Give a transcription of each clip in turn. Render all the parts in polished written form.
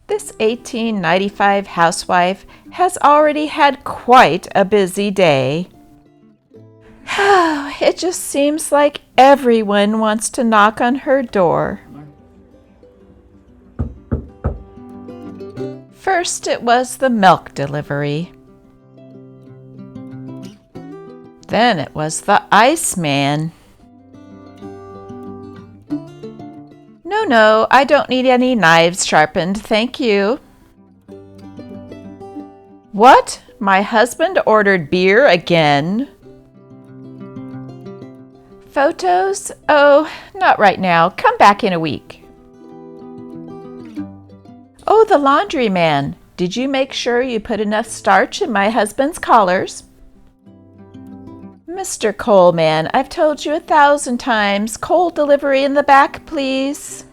This 1895 housewife has already had quite a busy day. It just seems like everyone wants to knock on her door. First, it was the milk delivery. Then it was the Iceman. No, I don't need any knives sharpened, thank you. What? My husband ordered beer again? Photos? Oh, not right now. Come back in a week. Oh, the laundryman. Did you make sure you put enough starch in my husband's collars? Mr. Coalman, I've told you 1,000 times. Coal delivery in the back, please.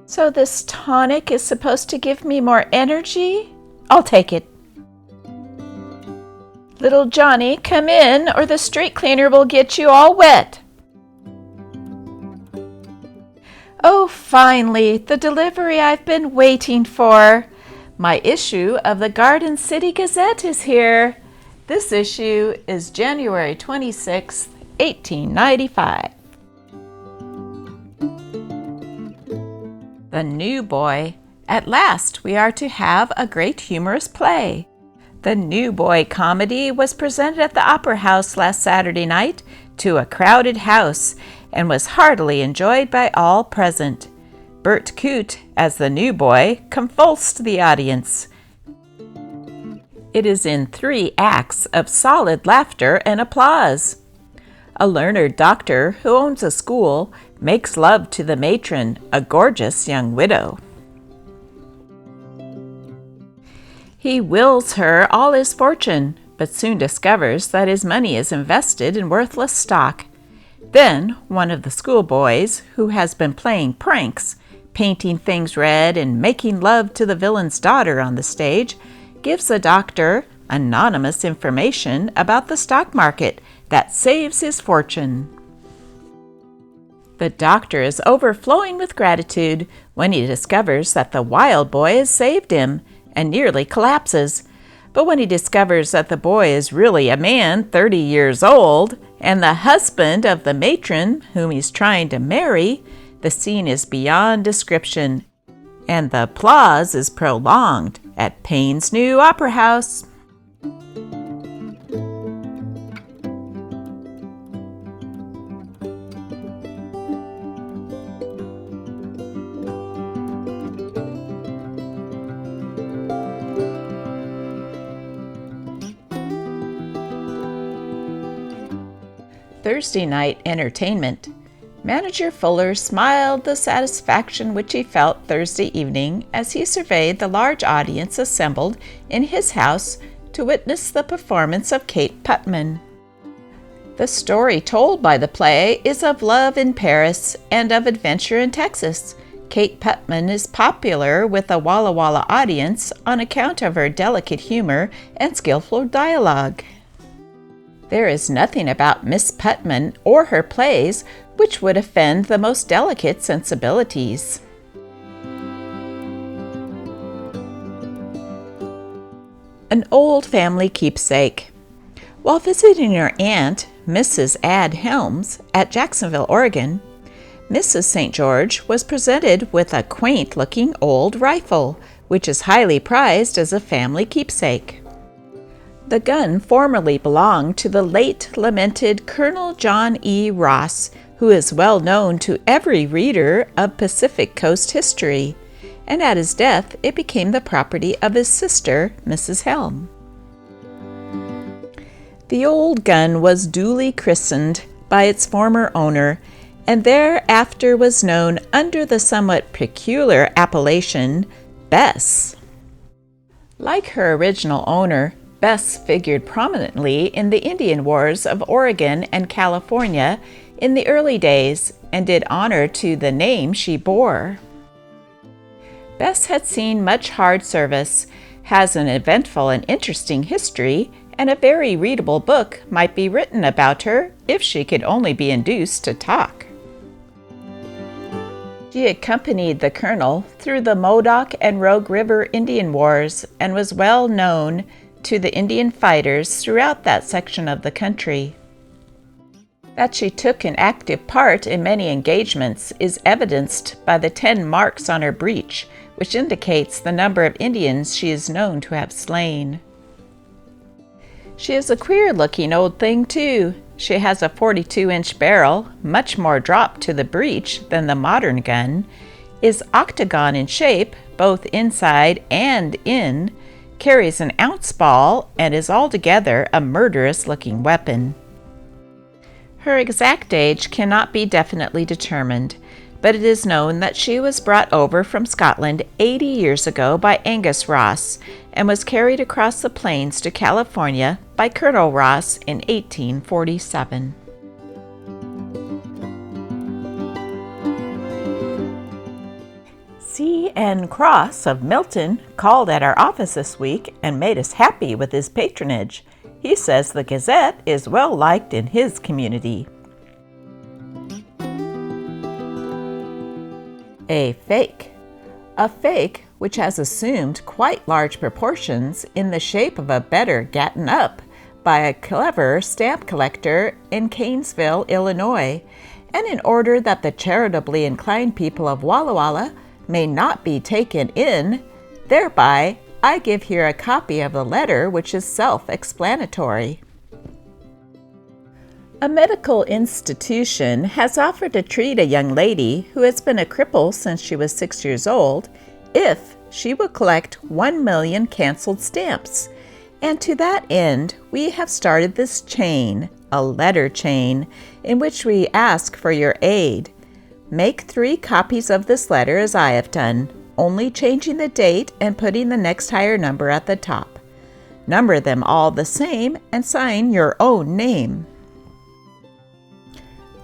So this tonic is supposed to give me more energy? I'll take it. Little Johnny, come in, or the street cleaner will get you all wet. Oh, finally, the delivery I've been waiting for. My issue of the Garden City Gazette is here. This issue is January 26, 1895. The New Boy. At last we are to have a great humorous play. The New Boy comedy was presented at the Opera House last Saturday night to a crowded house and was heartily enjoyed by all present. Bert Coote, as the New Boy, convulsed the audience. It is in 3 acts of solid laughter and applause. A learned doctor who owns a school makes love to the matron, a gorgeous young widow. He wills her all his fortune, but soon discovers that his money is invested in worthless stock. Then one of the schoolboys, who has been playing pranks, painting things red and making love to the villain's daughter on the stage, gives the doctor anonymous information about the stock market that saves his fortune. The doctor is overflowing with gratitude when he discovers that the wild boy has saved him and nearly collapses. But when he discovers that the boy is really a man 30 years old and the husband of the matron whom he's trying to marry, the scene is beyond description, and the applause is prolonged at Payne's new opera house. Thursday night entertainment. Manager Fuller smiled the satisfaction which he felt Thursday evening as he surveyed the large audience assembled in his house to witness the performance of Kate Putman. The story told by the play is of love in Paris and of adventure in Texas. Kate Putman is popular with a Walla Walla audience on account of her delicate humor and skillful dialogue. There is nothing about Miss Putman or her plays which would offend the most delicate sensibilities. An old family keepsake. While visiting her aunt, Mrs. Add Helms, at Jacksonville, Oregon, Mrs. St. George was presented with a quaint-looking old rifle, which is highly prized as a family keepsake. The gun formerly belonged to the late lamented Colonel John E. Ross, who is well known to every reader of Pacific Coast history, and at his death it became the property of his sister, Mrs. Helm. The old gun was duly christened by its former owner, and thereafter was known under the somewhat peculiar appellation Bess. Like her original owner, Bess figured prominently in the Indian Wars of Oregon and California in the early days and did honor to the name she bore. Bess had seen much hard service, has an eventful and interesting history, and a very readable book might be written about her if she could only be induced to talk. She accompanied the colonel through the Modoc and Rogue River Indian Wars and was well known to the Indian fighters throughout that section of the country. That she took an active part in many engagements is evidenced by the 10 marks on her breech, which indicates the number of Indians she is known to have slain. She is a queer-looking old thing, too. She has a 42-inch barrel, much more drop to the breech than the modern gun, is octagon in shape, both inside and in, carries an ounce ball, and is altogether a murderous-looking weapon. Her exact age cannot be definitely determined, but it is known that she was brought over from Scotland 80 years ago by Angus Ross and was carried across the plains to California by Colonel Ross in 1847. C.N. Cross of Milton called at our office this week and made us happy with his patronage. He says the Gazette is well liked in his community. A fake. A fake which has assumed quite large proportions in the shape of a better gotten up by a clever stamp collector in Canesville, Illinois, and in order that the charitably inclined people of Walla Walla may not be taken in, thereby I give here a copy of the letter which is self-explanatory. A medical institution has offered to treat a young lady who has been a cripple since she was 6 years old if she will collect 1 million canceled stamps. And to that end, we have started this chain, a letter chain, in which we ask for your aid. Make 3 copies of this letter as I have done, only changing the date and putting the next higher number at the top. Number them all the same and sign your own name.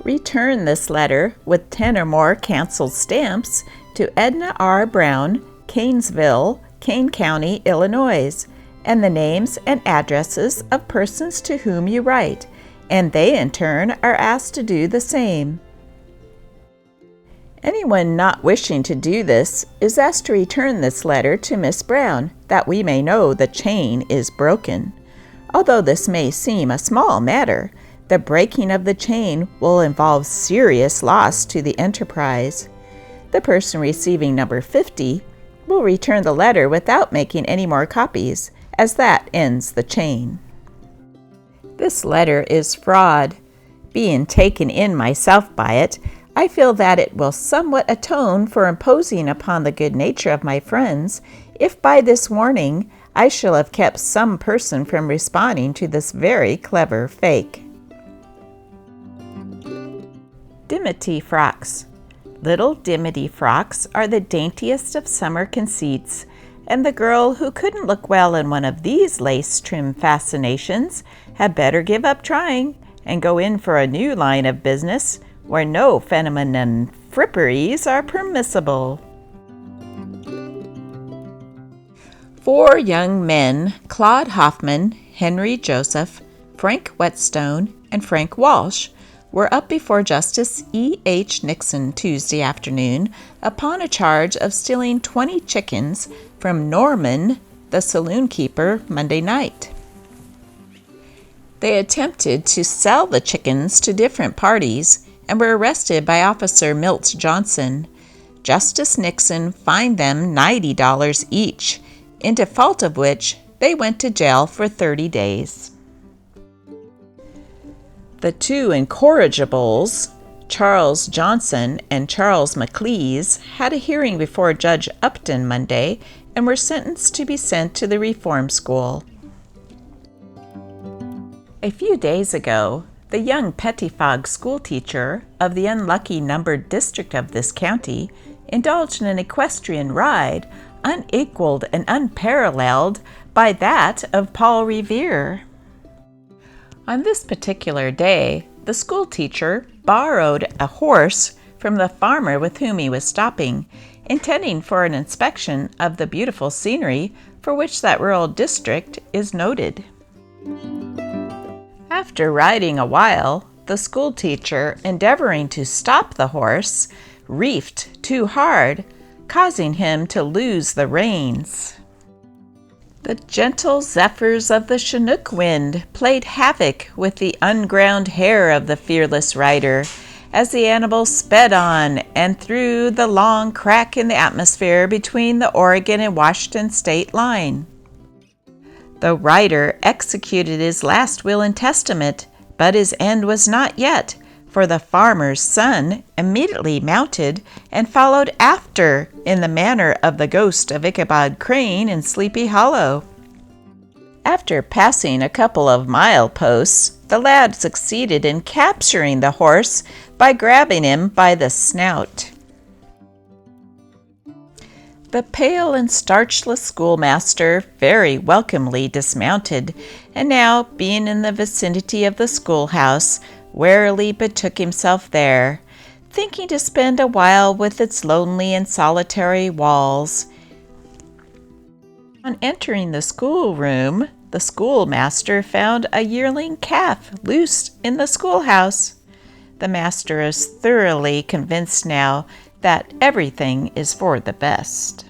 Return this letter with 10 or more canceled stamps to Edna R. Brown, Canesville, Kane County, Illinois, and the names and addresses of persons to whom you write, and they in turn are asked to do the same. Anyone not wishing to do this is asked to return this letter to Miss Brown, that we may know the chain is broken. Although this may seem a small matter, the breaking of the chain will involve serious loss to the enterprise. The person receiving number 50 will return the letter without making any more copies, as that ends the chain. This letter is fraud. Being taken in myself by it, I feel that it will somewhat atone for imposing upon the good nature of my friends if by this warning I shall have kept some person from responding to this very clever fake. Dimity frocks. Little dimity frocks are the daintiest of summer conceits, and the girl who couldn't look well in one of these lace-trim fascinations had better give up trying and go in for a new line of business where no feminine fripperies are permissible. 4 young men, Claude Hoffman, Henry Joseph, Frank Whetstone, and Frank Walsh, were up before Justice E.H. Nixon Tuesday afternoon upon a charge of stealing 20 chickens from Norman, the saloon keeper, Monday night. They attempted to sell the chickens to different parties and were arrested by Officer Milt Johnson. Justice Nixon fined them $90 each, in default of which they went to jail for 30 days. The 2 incorrigibles, Charles Johnson and Charles McLeese, had a hearing before Judge Upton Monday and were sentenced to be sent to the reform school. A few days ago, the young Pettifog schoolteacher of the unlucky numbered district of this county indulged in an equestrian ride unequaled and unparalleled by that of Paul Revere. On this particular day, the schoolteacher borrowed a horse from the farmer with whom he was stopping, intending for an inspection of the beautiful scenery for which that rural district is noted. After riding a while, the schoolteacher, endeavoring to stop the horse, reefed too hard, causing him to lose the reins. The gentle zephyrs of the Chinook wind played havoc with the unground hair of the fearless rider as the animal sped on and through the long crack in the atmosphere between the Oregon and Washington state line. The rider executed his last will and testament, but his end was not yet, for the farmer's son immediately mounted and followed after in the manner of the ghost of Ichabod Crane in Sleepy Hollow. After passing a couple of mileposts, the lad succeeded in capturing the horse by grabbing him by the snout. The pale and starchless schoolmaster very welcomely dismounted, and now, being in the vicinity of the schoolhouse, warily betook himself there, thinking to spend a while with its lonely and solitary walls. On entering the schoolroom, the schoolmaster found a yearling calf loose in the schoolhouse. The master is thoroughly convinced now that everything is for the best.